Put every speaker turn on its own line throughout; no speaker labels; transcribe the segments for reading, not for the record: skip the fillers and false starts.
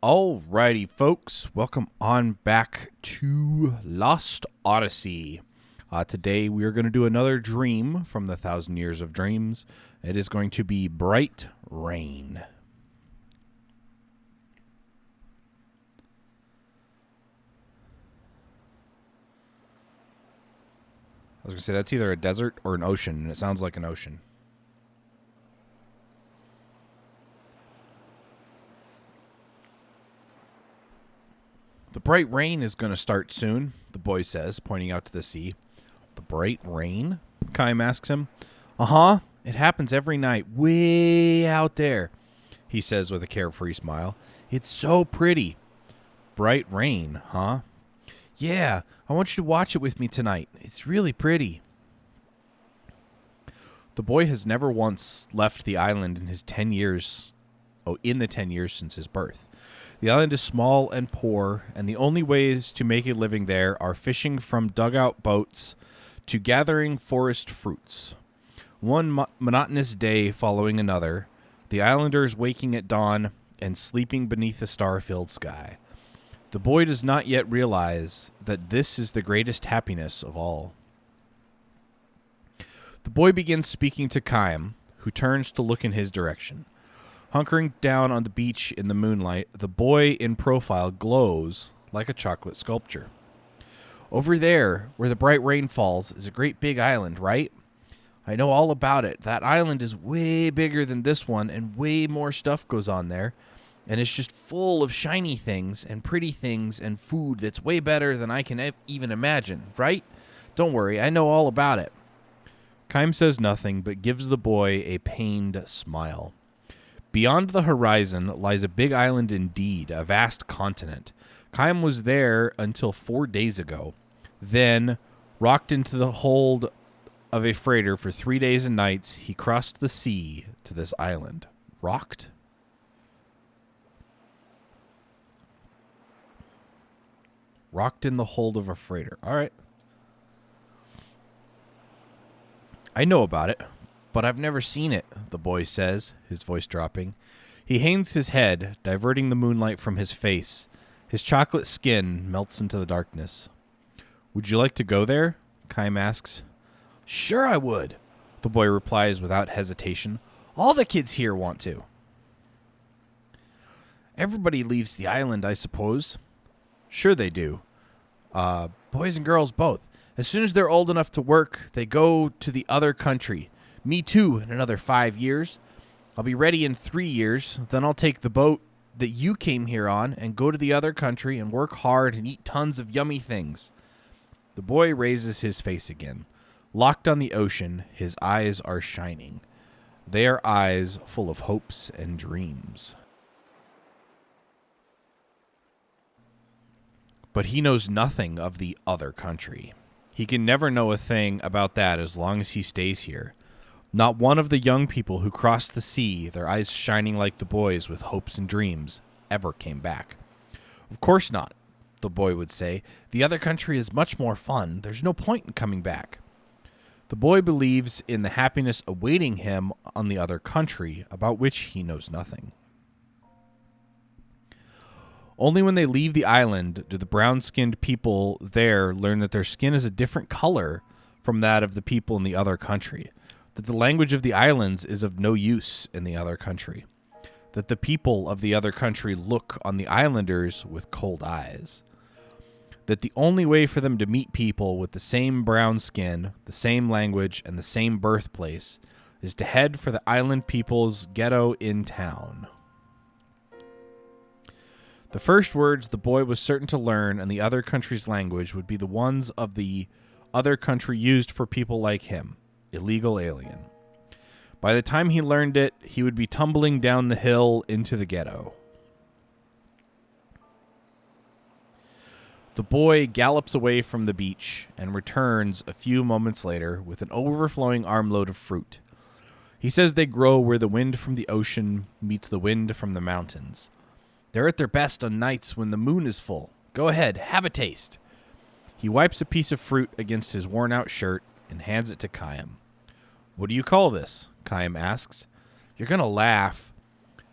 Alrighty, folks. Welcome on back to Lost Odyssey. Today we are going to do another dream from the 1,000 Years of Dreams. It is going to be Bright Rain. I was going to say that's either a desert or an ocean, and it sounds like an ocean. The bright rain is going to start soon, the boy says, pointing out to the sea. The bright rain? Kaim asks him. Uh-huh. It happens every night, way out there, he says with a carefree smile. It's so pretty. Bright rain, huh? Yeah, I want you to watch it with me tonight. It's really pretty. The boy has never once left the island in his 10 years, in the 10 years since his birth. The island is small and poor, and the only ways to make a living there are fishing from dugout boats to gathering forest fruits. One monotonous day following another, the islanders waking at dawn and sleeping beneath a star-filled sky. The boy does not yet realize that this is the greatest happiness of all. The boy begins speaking to Kaim, who turns to look in his direction. Hunkering down on the beach in the moonlight, the boy in profile glows like a chocolate sculpture. Over there, where the bright rain falls, is a great big island, right? I know all about it. That island is way bigger than this one, and way more stuff goes on there. And it's just full of shiny things and pretty things and food that's way better than I can even imagine, right? Don't worry, I know all about it. Kaim says nothing, but gives the boy a pained smile. Beyond the horizon lies a big island indeed, a vast continent. Kaim was there until 4 days ago, then rocked into the hold of a freighter for 3 days and nights. He crossed the sea to this island. Rocked? Rocked in the hold of a freighter. All right. I know about it, but I've never seen it, the boy says, his voice dropping. He hangs his head, diverting the moonlight from his face. His chocolate skin melts into the darkness. Would you like to go there? Kaim asks. Sure I would, the boy replies without hesitation. All the kids here want to. Everybody leaves the island, I suppose. Sure they do. Boys and girls both. As soon as they're old enough to work, they go to the other country. Me too, in another 5 years. I'll be ready in 3 years. Then I'll take the boat that you came here on and go to the other country and work hard and eat tons of yummy things. The boy raises his face again. Locked on the ocean, his eyes are shining. They are eyes full of hopes and dreams. But he knows nothing of the other country. He can never know a thing about that as long as he stays here. Not one of the young people who crossed the sea, their eyes shining like the boy's with hopes and dreams, ever came back. Of course not, the boy would say. The other country is much more fun. There's no point in coming back. The boy believes in the happiness awaiting him on the other country, about which he knows nothing. Only when they leave the island do the brown-skinned people there learn that their skin is a different color from that of the people in the other country, that the language of the islands is of no use in the other country, that the people of the other country look on the islanders with cold eyes, that the only way for them to meet people with the same brown skin, the same language, and the same birthplace is to head for the island people's ghetto in town. The first words the boy was certain to learn in the other country's language would be the ones of the other country used for people like him, illegal alien. By the time he learned it, he would be tumbling down the hill into the ghetto. The boy gallops away from the beach and returns a few moments later with an overflowing armload of fruit. He says they grow where the wind from the ocean meets the wind from the mountains. They're at their best on nights when the moon is full. Go ahead, have a taste. He wipes a piece of fruit against his worn-out shirt and hands it to Kaim. What do you call this? Kaim asks. You're going to laugh.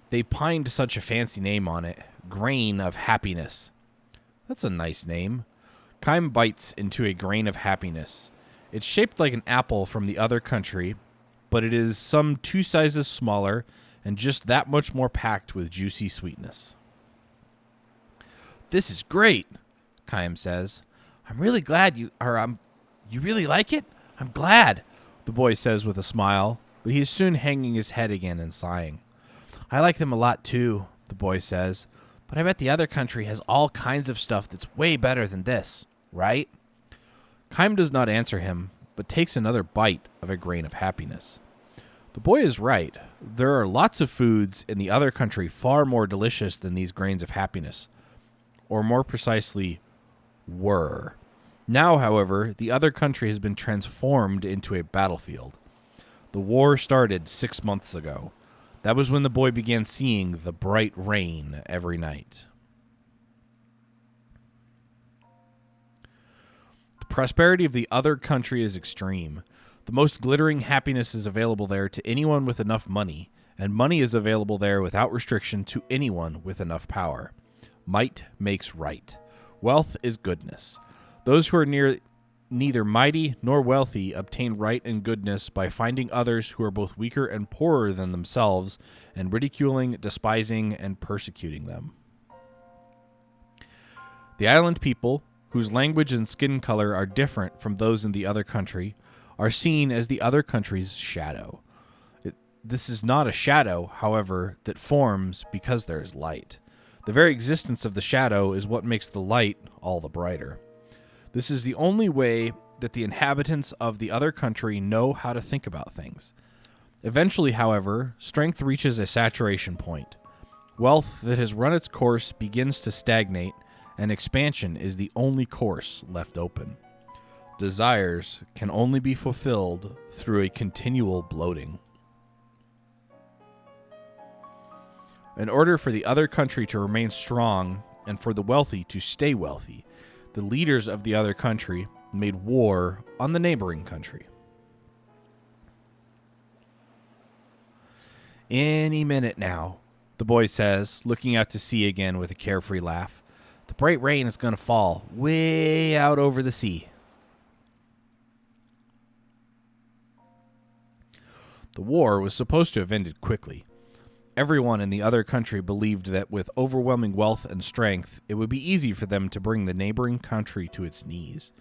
They pined such a fancy name on it. Grain of Happiness. That's a nice name. Kime bites into a grain of happiness. It's shaped like an apple from the other country, but it is some 2 sizes smaller and just that much more packed with juicy sweetness. This is great, Kime says. I'm really glad you really like it? I'm glad, the boy says with a smile, but he is soon hanging his head again and sighing. I like them a lot too, the boy says, but I bet the other country has all kinds of stuff that's way better than this, right? Kime does not answer him, but takes another bite of a grain of happiness. The boy is right. There are lots of foods in the other country far more delicious than these grains of happiness. Or more precisely, were. Now, however, the other country has been transformed into a battlefield. The war started 6 months ago. That was when the boy began seeing the bright rain every night. The prosperity of the other country is extreme. The most glittering happiness is available there to anyone with enough money, and money is available there without restriction to anyone with enough power. Might makes right. Wealth is goodness. Those who are neither mighty nor wealthy obtain right and goodness by finding others who are both weaker and poorer than themselves, and ridiculing, despising, and persecuting them. The island people, whose language and skin color are different from those in the other country, are seen as the other country's shadow. This is not a shadow, however, that forms because there is light. The very existence of the shadow is what makes the light all the brighter. This is the only way that the inhabitants of the other country know how to think about things. Eventually, however, strength reaches a saturation point. Wealth that has run its course begins to stagnate, and expansion is the only course left open. Desires can only be fulfilled through a continual bloating. In order for the other country to remain strong and for the wealthy to stay wealthy, the leaders of the other country made war on the neighboring country. Any minute now, the boy says, looking out to sea again with a carefree laugh. The bright rain is going to fall way out over the sea. The war was supposed to have ended quickly. Everyone in the other country believed that with overwhelming wealth and strength, it would be easy for them to bring the neighboring country to its knees.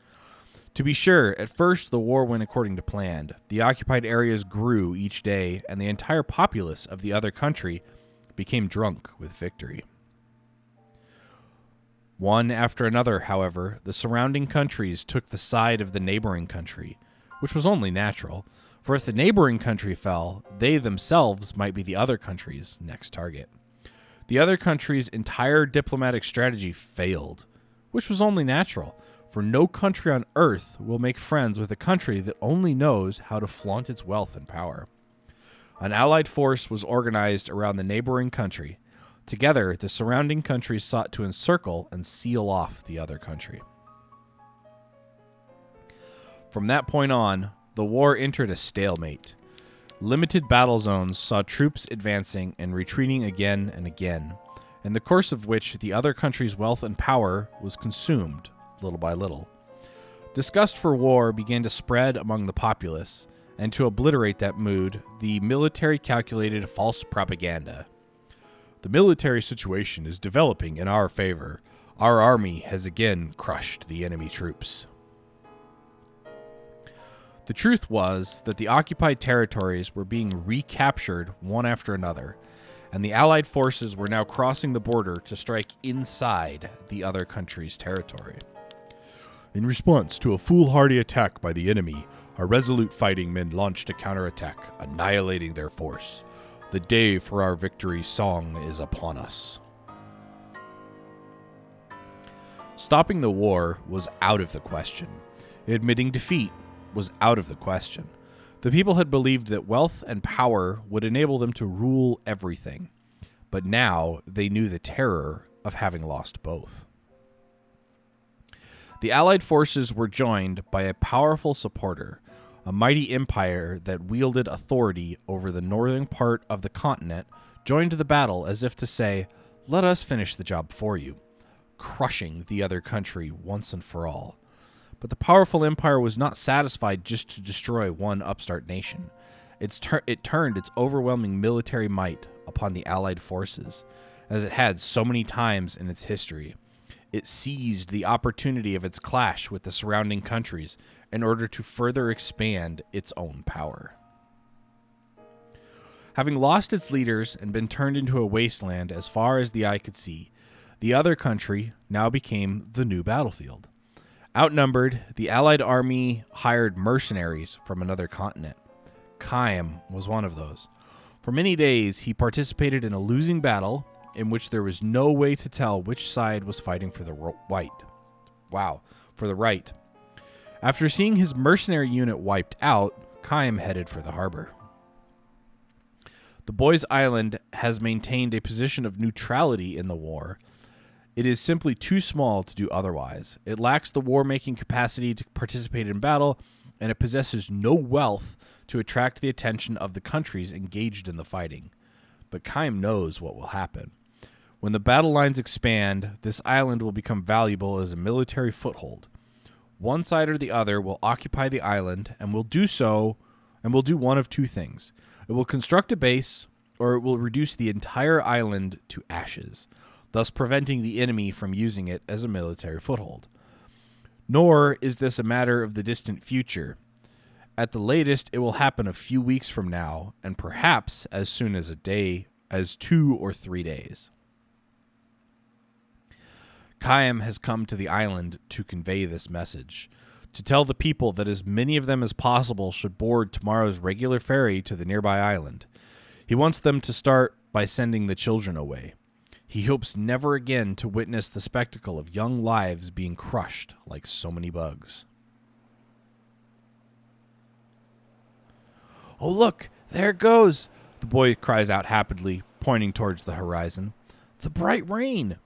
To be sure, at first the war went according to plan. The occupied areas grew each day, and the entire populace of the other country became drunk with victory. One after another, however, the surrounding countries took the side of the neighboring country, which was only natural. For if the neighboring country fell, they themselves might be the other country's next target. The other country's entire diplomatic strategy failed, which was only natural, for no country on earth will make friends with a country that only knows how to flaunt its wealth and power. An allied force was organized around the neighboring country. Together, the surrounding countries sought to encircle and seal off the other country. From that point on, the war entered a stalemate. Limited battle zones saw troops advancing and retreating again and again, in the course of which the other country's wealth and power was consumed, little by little. Disgust for war began to spread among the populace, and to obliterate that mood, the military calculated false propaganda. The military situation is developing in our favor. Our army has again crushed the enemy troops. The truth was that the occupied territories were being recaptured one after another, and the Allied forces were now crossing the border to strike inside the other country's territory. In response to a foolhardy attack by the enemy, our resolute fighting men launched a counterattack, annihilating their force. The day for our victory song is upon us. Stopping the war was out of the question. Admitting defeat was out of the question. The people had believed that wealth and power would enable them to rule everything, but now they knew the terror of having lost both. The Allied forces were joined by a powerful supporter, a mighty empire that wielded authority over the northern part of the continent, joined the battle as if to say, Let us finish the job for you, crushing the other country once and for all. But the powerful empire was not satisfied just to destroy one upstart nation. It turned its overwhelming military might upon the Allied forces, as it had so many times in its history. It seized the opportunity of its clash with the surrounding countries in order to further expand its own power. Having lost its leaders and been turned into a wasteland as far as the eye could see, the other country now became the new battlefield. Outnumbered, the Allied army hired mercenaries from another continent. Chaim was one of those. For many days, he participated in a losing battle in which there was no way to tell which side was fighting for the right. After seeing his mercenary unit wiped out, Chaim headed for the harbor. The boy's island has maintained a position of neutrality in the war. It is simply too small to do otherwise. It lacks the war-making capacity to participate in battle, and it possesses no wealth to attract the attention of the countries engaged in the fighting. But Chaim knows what will happen. When the battle lines expand, this island will become valuable as a military foothold. One side or the other will occupy the island and will do one of two things. It will construct a base, or it will reduce the entire island to ashes, thus preventing the enemy from using it as a military foothold. Nor is this a matter of the distant future. At the latest, it will happen a few weeks from now, and perhaps as soon as 2 or 3 days. Chaim has come to the island to convey this message, to tell the people that as many of them as possible should board tomorrow's regular ferry to the nearby island. He wants them to start by sending the children away. He hopes never again to witness the spectacle of young lives being crushed like so many bugs. "Oh, look, there it goes," the boy cries out happily, pointing towards the horizon. "The bright rain."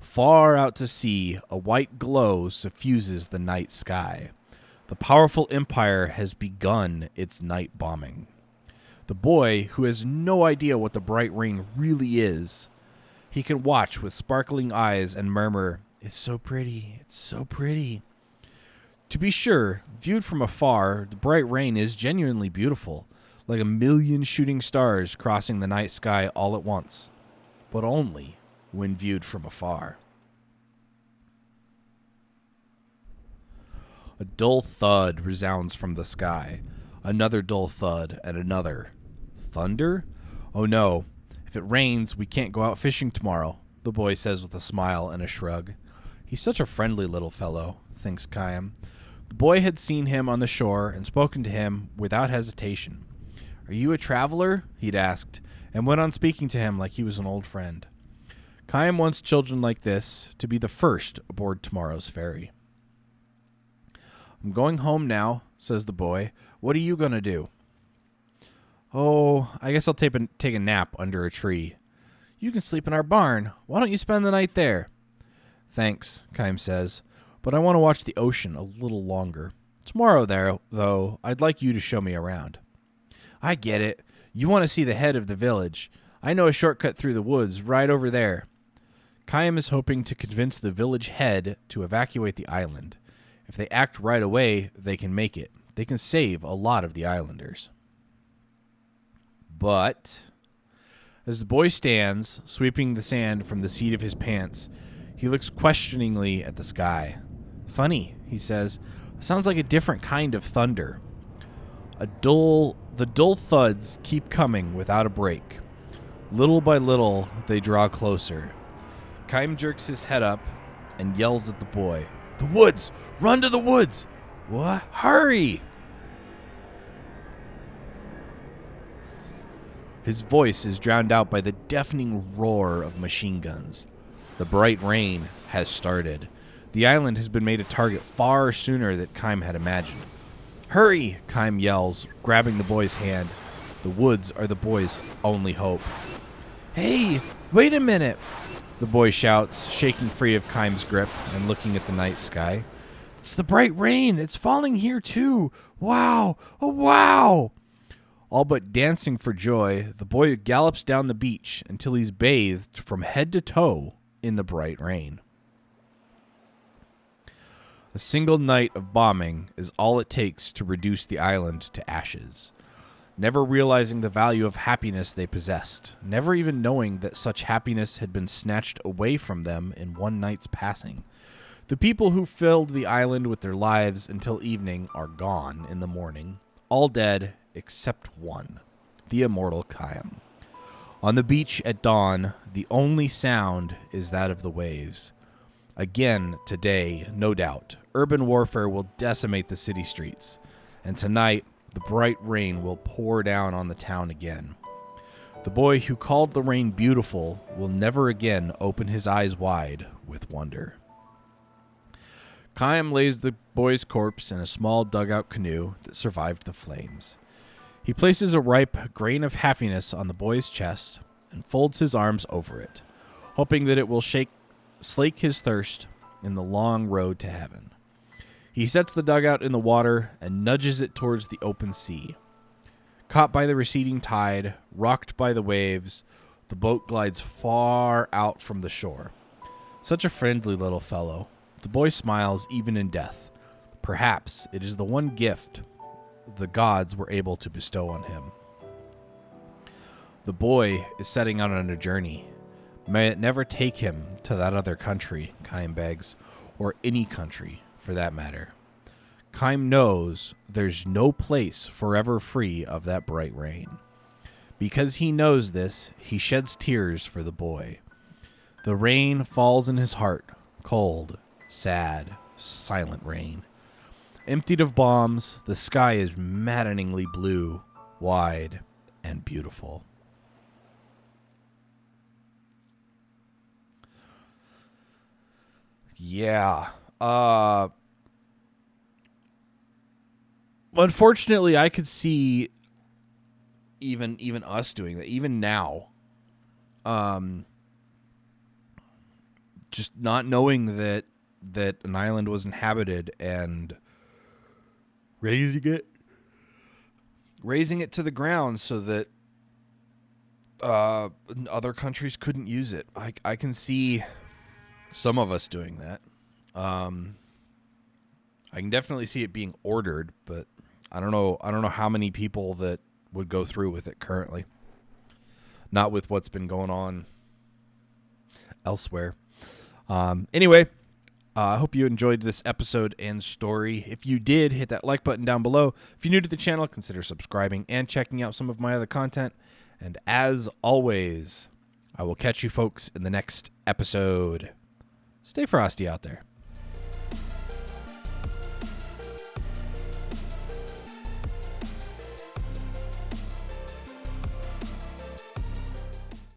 Far out to sea, a white glow suffuses the night sky. The powerful empire has begun its night bombing. The boy, who has no idea what the bright rain really is, he can watch with sparkling eyes and murmur, "It's so pretty, it's so pretty." To be sure, viewed from afar, the bright rain is genuinely beautiful, like 1,000,000 shooting stars crossing the night sky all at once, but only when viewed from afar. A dull thud resounds from the sky. Another dull thud, and another. Thunder? Oh no. If it rains, we can't go out fishing tomorrow, the boy says with a smile and a shrug. He's such a friendly little fellow, thinks Chaim. The boy had seen him on the shore and spoken to him without hesitation. "Are you a traveler?" he'd asked, and went on speaking to him like he was an old friend. Chaim wants children like this to be the first aboard tomorrow's ferry. "I'm going home now," says the boy. "What are you going to do?" "Oh, I guess I'll take a nap under a tree." "You can sleep in our barn. Why don't you spend the night there?" "Thanks," Chaim says, "but I want to watch the ocean a little longer. Tomorrow, though, I'd like you to show me around." "I get it. You want to see the head of the village. I know a shortcut through the woods right over there." Chaim is hoping to convince the village head to evacuate the island. If they act right away, they can make it. They can save a lot of the islanders. But as the boy stands, sweeping the sand from the seat of his pants, he looks questioningly at the sky. "Funny," he says. "Sounds like a different kind of thunder." The dull thuds keep coming without a break. Little by little, they draw closer. Chaim jerks his head up and yells at the boy. "The woods! Run to the woods!" "What? Hurry!" His voice is drowned out by the deafening roar of machine guns. The bright rain has started. The island has been made a target far sooner than Chaim had imagined. "Hurry!" Chaim yells, grabbing the boy's hand. The woods are the boy's only hope. "Hey, wait a minute!" the boy shouts, shaking free of Chaim's grip and looking at the night sky. "It's the bright rain! It's falling here too! Wow! Oh, wow!" All but dancing for joy, the boy gallops down the beach until he's bathed from head to toe in the bright rain. A single night of bombing is all it takes to reduce the island to ashes. Never realizing the value of happiness they possessed, never even knowing that such happiness had been snatched away from them in one night's passing. The people who filled the island with their lives until evening are gone in the morning, all dead except one, the immortal Khaim. On the beach at dawn, the only sound is that of the waves. Again, today, no doubt, urban warfare will decimate the city streets, and tonight, the bright rain will pour down on the town again. The boy who called the rain beautiful will never again open his eyes wide with wonder. Khaim lays the boy's corpse in a small dugout canoe that survived the flames. He places a ripe grain of happiness on the boy's chest and folds his arms over it, hoping that it will slake his thirst in the long road to heaven. He sets the dugout in the water and nudges it towards the open sea. Caught by the receding tide, rocked by the waves, the boat glides far out from the shore. Such a friendly little fellow. The boy smiles even in death. Perhaps it is the one gift the gods were able to bestow on him. The boy is setting out on a journey. May it never take him to that other country, Khaim begs, or any country for that matter. Khaim knows there's no place forever free of that bright rain. Because he knows this, he sheds tears for the boy. The rain falls in his heart, cold, sad, silent rain. Emptied of bombs, the sky is maddeningly blue, wide, and beautiful. Yeah. Unfortunately, I could see even us doing that, even now. Just not knowing that an island was inhabited and raising it to the ground so that other countries couldn't use it. I can see some of us doing that. I can definitely see it being ordered, but I don't know how many people that would go through with it currently. Not with what's been going on elsewhere. Anyway, I hope you enjoyed this episode and story. If you did, hit that like button down below. If you're new to the channel, consider subscribing and checking out some of my other content. And as always, I will catch you folks in the next episode. Stay frosty out there.